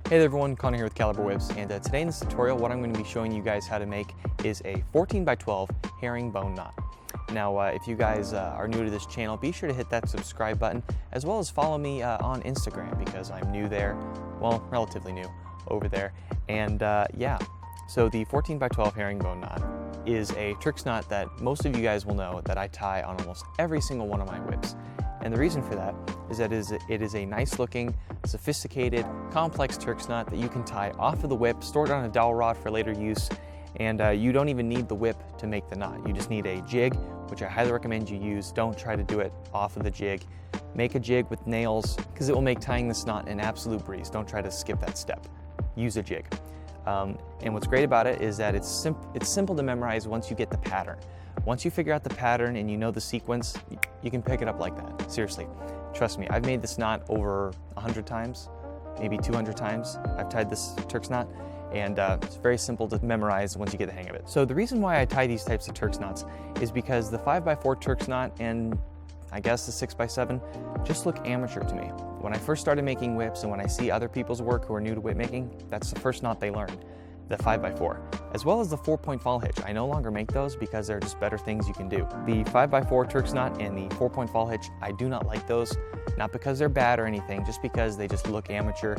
Hey there everyone, Connor here with Caliber Whips, and today in this tutorial what I'm going to be showing you guys how to make is a 14 by 12 herringbone knot. Now if you guys are new to this channel, be sure to hit that subscribe button as well as follow me on Instagram because I'm new there, well, relatively new over there. And yeah, so the 14 by 12 herringbone knot is a Turks knot that most of you guys will know that I tie on almost every single one of my whips. And the reason for that is that it is a nice looking, sophisticated, complex Turks knot that you can tie off of the whip, store it on a dowel rod for later use, and you don't even need the whip to make the knot. You just need a jig, which I highly recommend you use. Don't try to do it off of the jig. Make a jig with nails because it will make tying this knot an absolute breeze. Don't try to skip that step. Use a jig. And what's great about it is that it's simple to memorize once you get the pattern. Once you figure out the pattern and you know the sequence, you can pick it up like that. Seriously, trust me, I've made this knot over 100 times, maybe 200 times. I've tied this Turks knot, and it's very simple to memorize once you get the hang of it. So the reason why I tie these types of Turks knots is because the 5x4 Turks knot and I guess the 6x7 just look amateur to me. When I first started making whips and when I see other people's work who are new to whip making, that's the first knot they learn, the 5x4, as well as the 4-point fall hitch. I no longer make those because they're just better things you can do. The 5x4 Turks knot and the 4-point fall hitch, I do not like those, not because they're bad or anything, just because they just look amateur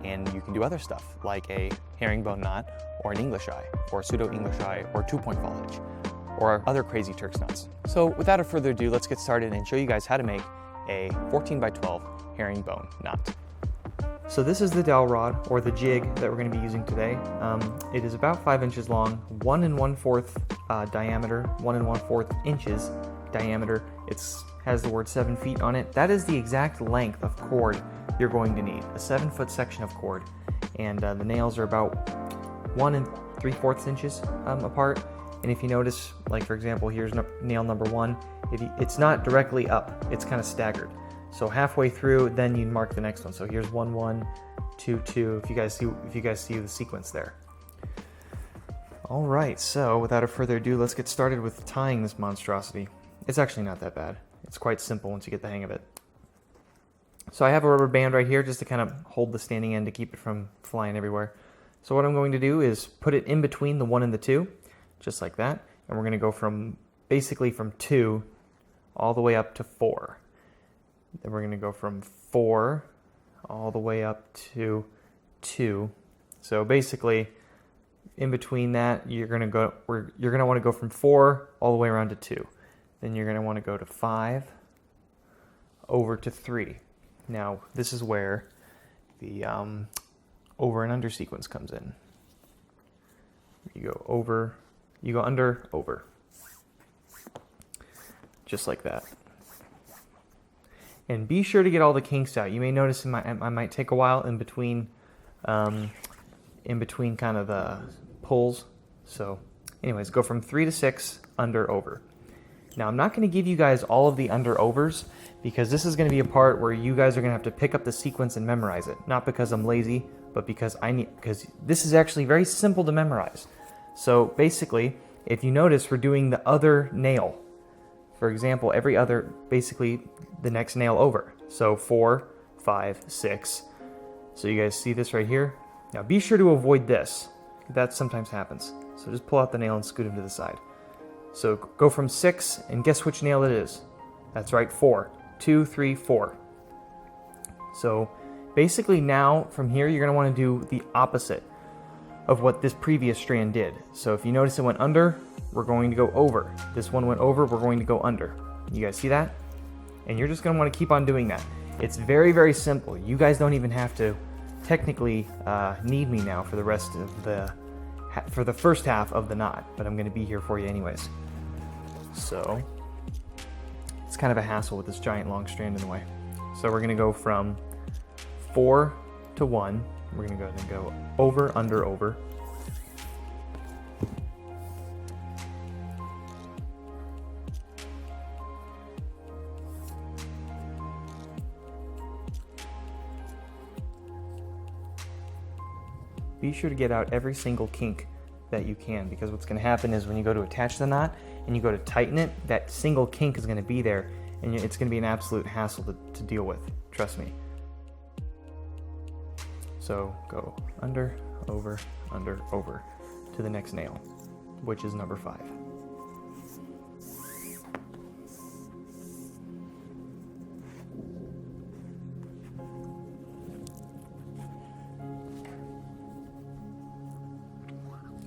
and you can do other stuff like a herringbone knot or an English eye or a pseudo English eye or 2-point fall hitch or other crazy Turks knots. So without further ado, let's get started and show you guys how to make a 14 by 12 herringbone knot. So this is the dowel rod, or the jig, that we're going to be using today. It is about 5 inches long, 1 1/4 diameter, 1 1/4 inches diameter. It has the word 7 feet on it. That is the exact length of cord you're going to need, a 7-foot section of cord. And the nails are about 1 3/4 inches apart. And if you notice, like for example, here's nail number 1, it's not directly up, it's kind of staggered. So halfway through, then you mark the next one. So here's 1 1, 2 2. If you guys see the sequence there. All right. So without further ado, let's get started with tying this monstrosity. It's actually not that bad. It's quite simple once you get the hang of it. So I have a rubber band right here just to kind of hold the standing end to keep it from flying everywhere. So what I'm going to do is put it in between the 1 and the 2, just like that. And we're going to go from basically from 2 all the way up to 4. Then we're going to go from 4 all the way up to 2. So basically, in between that, you're going to want to go from 4 all the way around to 2. Then you're going to want to go to 5 over to 3. Now, this is where the over and under sequence comes in. You go over, you go under, over. Just like that. And be sure to get all the kinks out. You may notice I might take a while in between kind of the pulls. So anyways, go from 3 to 6, under, over. Now I'm not going to give you guys all of the under overs because this is going to be a part where you guys are going to have to pick up the sequence and memorize it. Not because I'm lazy, but because this is actually very simple to memorize. So basically, if you notice, we're doing the other nail. For example, every other, basically the next nail over. So 4, 5, 6. So you guys see this right here? Now be sure to avoid this. That sometimes happens. So just pull out the nail and scoot him to the side. So go from 6 and guess which nail it is. That's right, 4. 2, 3, 4. So basically now from here you're going to want to do the opposite of what this previous strand did. So if you notice it went under, we're going to go over. This one went over, we're going to go under. You guys see that? And you're just going to want to keep on doing that. It's very, very simple. You guys don't even have to technically need me now for the rest of for the first half of the knot, but I'm going to be here for you anyways. So it's kind of a hassle with this giant long strand in the way. So we're going to go from 4 to 1. We're going to go over, under, over. Be sure to get out every single kink that you can, because what's going to happen is when you go to attach the knot and you go to tighten it, that single kink is going to be there and it's going to be an absolute hassle to deal with, trust me. So go under, over, to the next nail, which is number 5.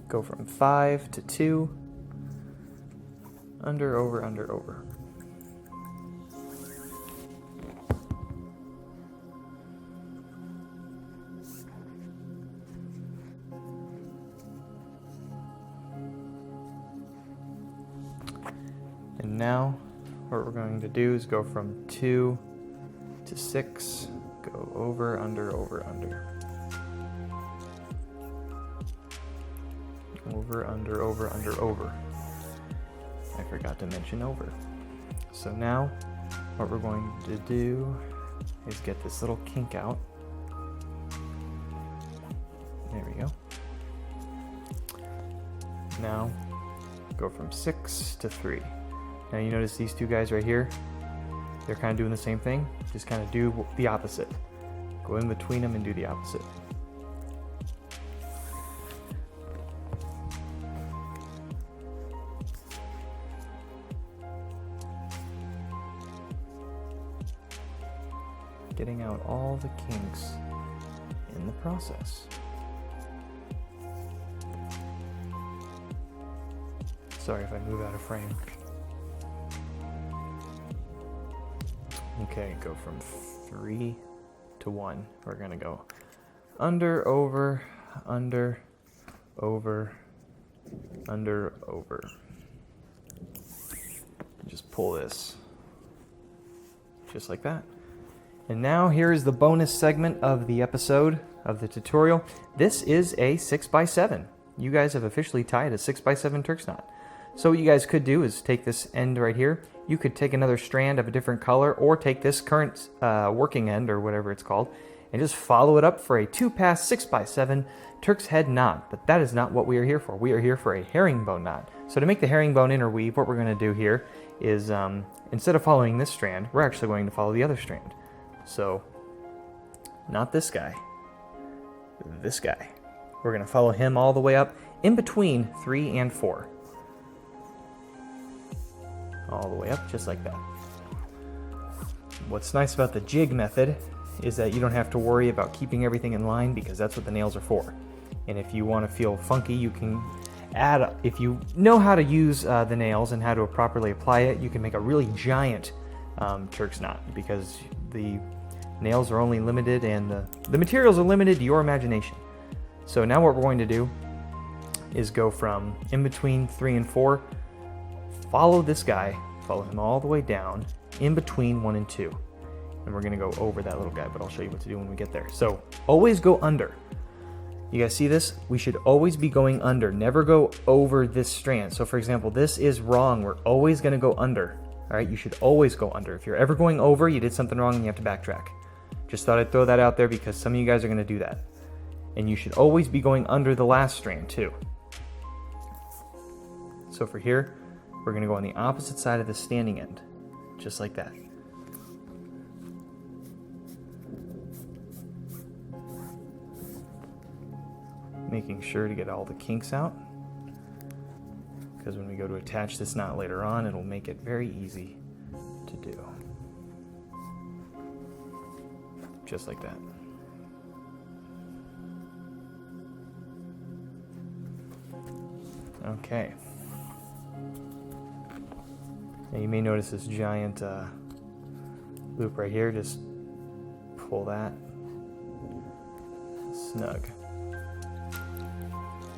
Go from 5 to 2, under, over, over. And now what we're going to do is go from 2 to 6, go over, under. Over, under, over. I forgot to mention over. So now what we're going to do is get this little kink out. There we go. Now go from 6 to 3. Now you notice these two guys right here, they're kind of doing the same thing, just kind of do the opposite. Go in between them and do the opposite. Getting out all the kinks in the process. Sorry if I move out of frame. Okay, go from 3 to 1. We're gonna go under, over. Just pull this, just like that. And now here is the bonus segment of the episode of the tutorial. This is a 6x7. You guys have officially tied a 6x7 Turks knot. So what you guys could do is take this end right here. You could take another strand of a different color or take this current working end or whatever it's called and just follow it up for a 2-pass 6x7 Turks head knot. But that is not what we are here for. We are here for a herringbone knot. So to make the herringbone interweave, what we're going to do here is instead of following this strand, we're actually going to follow the other strand. So not this guy, this guy. We're going to follow him all the way up in between 3 and 4. All the way up, just like that. What's nice about the jig method is that you don't have to worry about keeping everything in line because that's what the nails are for. And if you want to feel funky, you can add, if you know how to use the nails and how to properly apply it, you can make a really giant Turks knot because the nails are only limited and the materials are limited to your imagination. So now what we're going to do is go from in between 3 and 4, follow this guy, follow him all the way down, in between 1 and 2. And we're gonna go over that little guy, but I'll show you what to do when we get there. So always go under. You guys see this? We should always be going under, never go over this strand. So for example, this is wrong. We're always gonna go under. All right, you should always go under. If you're ever going over, you did something wrong and you have to backtrack. Just thought I'd throw that out there because some of you guys are gonna do that. And you should always be going under the last strand too. So for here, we're gonna go on the opposite side of the standing end, just like that. Making sure to get all the kinks out, because when we go to attach this knot later on, it'll make it very easy to do. Just like that. Okay. Now you may notice this giant loop right here. Just pull that snug.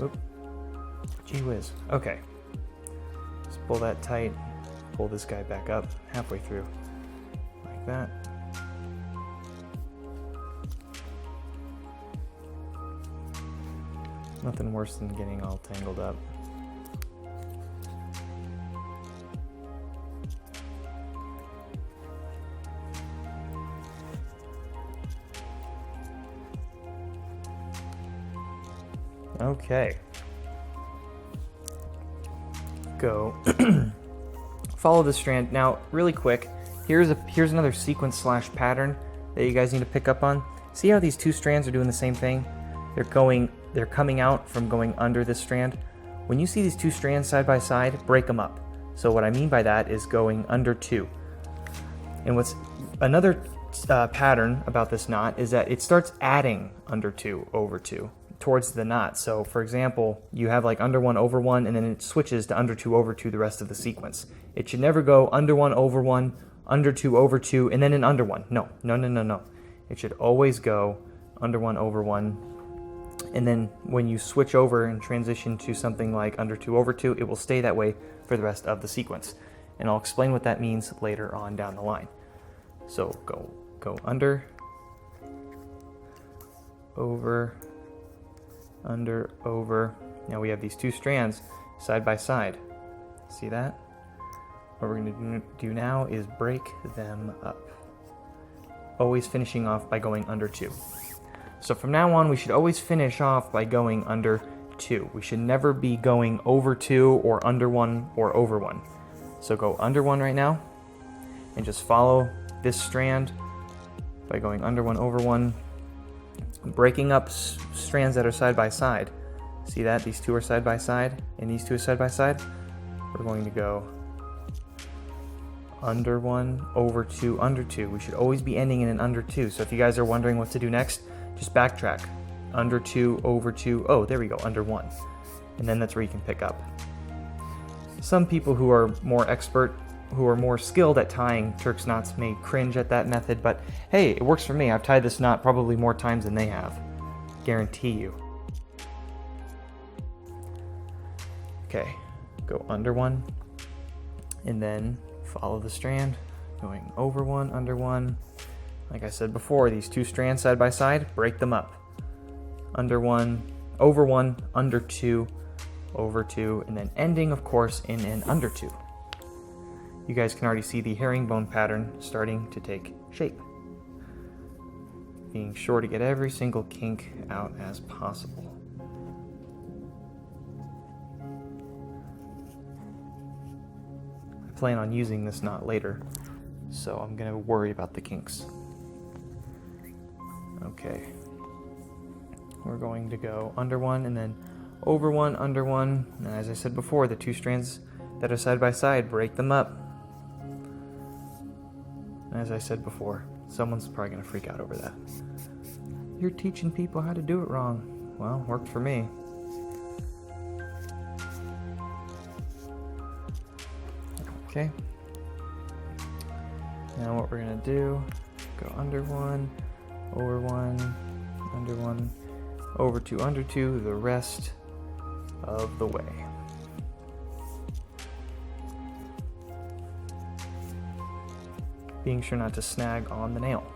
Oop. Gee whiz. Okay. Just pull that tight. Pull this guy back up halfway through. Like that. Nothing worse than getting all tangled up. Okay. Go. Follow the strand. Now, really quick, here's another sequence / pattern that you guys need to pick up on. See how these two strands are doing the same thing? They're coming out from going under this strand. When you see these two strands side by side, break them up. So what I mean by that is going under 2. And what's another pattern about this knot is that it starts adding under 2 over 2 towards the knot. So for example, you have like under 1 over 1, and then it switches to under 2 over 2 the rest of the sequence. It should never go under 1 over 1, under 2 over 2, and then an under 1. No. It should always go under 1 over 1. And then when you switch over and transition to something like under 2 over 2, it will stay that way for the rest of the sequence. And I'll explain what that means later on down the line. So go under, over, under, over. Now we have these two strands side by side. See that? What we're going to do now is break them up. Always finishing off by going under 2. So from now on, we should always finish off by going under 2. We should never be going over 2 or under 1 or over 1. So go under 1 right now, and just follow this strand by going under 1 over 1, breaking up strands that are side by side. See that? These two are side by side, and these two are side by side. We're going to go under 1, over 2, under 2. We should always be ending in an under 2. So if you guys are wondering what to do next, just backtrack. Under 2, over 2. Oh, there we go, under 1. And then that's where you can pick up. Some people who are more expert, who are more skilled at tying Turks knots may cringe at that method, but hey, it works for me. I've tied this knot probably more times than they have. Guarantee you. Okay, go under 1, and then follow the strand, going over 1, under 1. Like I said before, these two strands side by side, break them up. Under 1, over 1, under 2, over 2, and then ending, of course, in an under 2. You guys can already see the herringbone pattern starting to take shape. Being sure to get every single kink out as possible. I plan on using this knot later, so I'm going to worry about the kinks. Okay. We're going to go under 1 and then over 1, under 1. And as I said before, the two strands that are side by side, break them up. And as I said before, someone's probably going to freak out over that. You're teaching people how to do it wrong. Well, worked for me. Okay. Now what we're going to do, go under 1, over 1, under 1, over 2, under 2, the rest of the way. Being sure not to snag on the nail.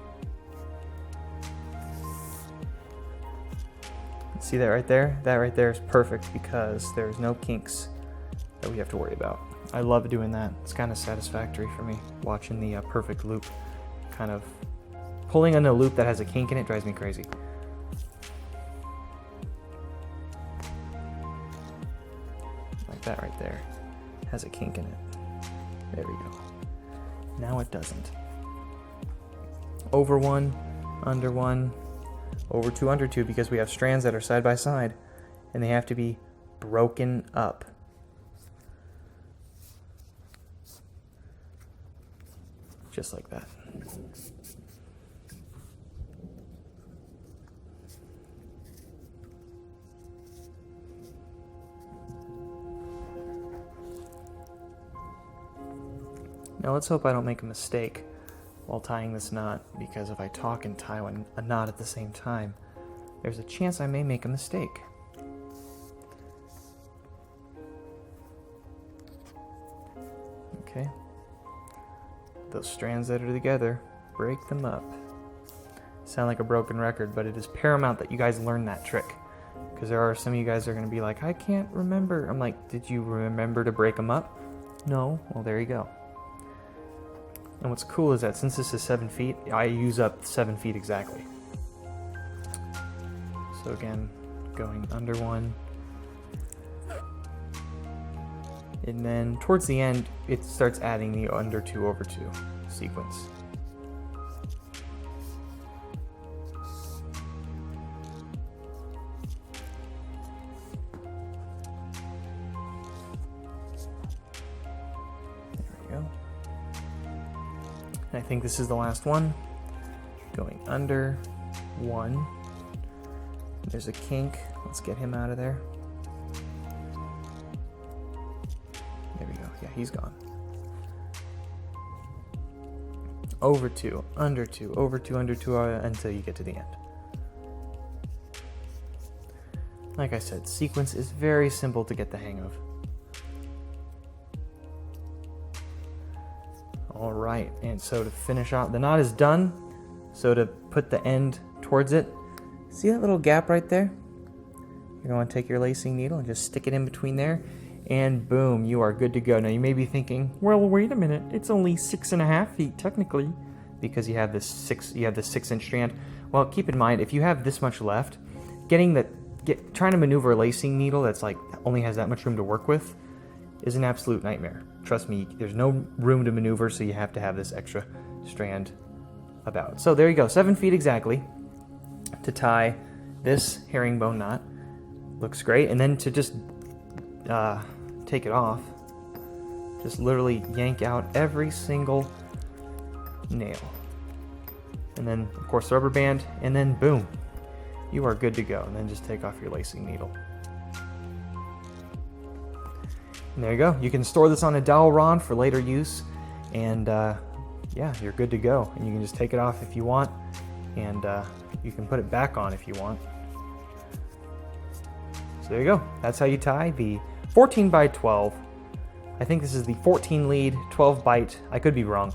See that right there? That right there is perfect because there's no kinks that we have to worry about. I love doing that. It's kind of satisfactory for me, watching the perfect loop. Kind of pulling on a loop that has a kink in it drives me crazy. Like that right there. Has a kink in it. There we go. Now it doesn't. Over 1, under 1, over 2, under 2, because we have strands that are side by side and they have to be broken up. Just like that. Now let's hope I don't make a mistake while tying this knot, because if I talk and tie a knot at the same time, there's a chance I may make a mistake. Okay. Those strands that are together, break them up. Sound like a broken record, but it is paramount that you guys learn that trick, because there are some of you guys that are going to be like, I can't remember. I'm like, did you remember to break them up? No. Well, there you go. And what's cool is that since this is 7 feet, I use up 7 feet exactly. So again, going under 1. And then towards the end, it starts adding the under 2 over 2 sequence. And I think this is the last one. Going under 1. There's a kink. Let's get him out of there. There we go. Yeah, he's gone. Over 2, under 2, over 2, under 2, until you get to the end. Like I said, sequence is very simple to get the hang of. All right, and so to finish off, the knot is done. So to put the end towards it, see that little gap right there? You're going to take your lacing needle and just stick it in between there, and boom, you are good to go. Now you may be thinking, well, wait a minute, it's only 6.5 feet technically, because you have this 6-inch strand. Well, keep in mind, if you have this much left, trying to maneuver a lacing needle that's like only has that much room to work with is an absolute nightmare. Trust me, there's no room to maneuver, so you have to have this extra strand about. So there you go, 7 feet exactly to tie this herringbone knot. Looks great. And then to just take it off, just literally yank out every single nail. And then, of course, the rubber band, and then boom, you are good to go. And then just take off your lacing needle. And there you go. You can store this on a dowel rod for later use, and yeah, you're good to go. And you can just take it off if you want, and you can put it back on if you want. So there you go. That's how you tie the 14 by 12. I think this is the 14 lead, 12 bite, I could be wrong,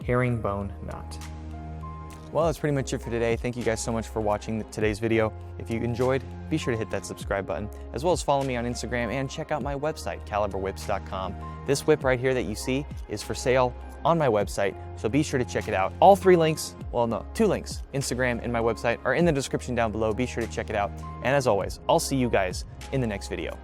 herringbone knot. Well, that's pretty much it for today. Thank you guys so much for watching today's video. If you enjoyed, be sure to hit that subscribe button, as well as follow me on Instagram and check out my website, caliberwhips.com. This whip right here that you see is for sale on my website, so be sure to check it out. All 3 links, well no, 2 links, Instagram and my website, are in the description down below. Be sure to check it out. And as always, I'll see you guys in the next video.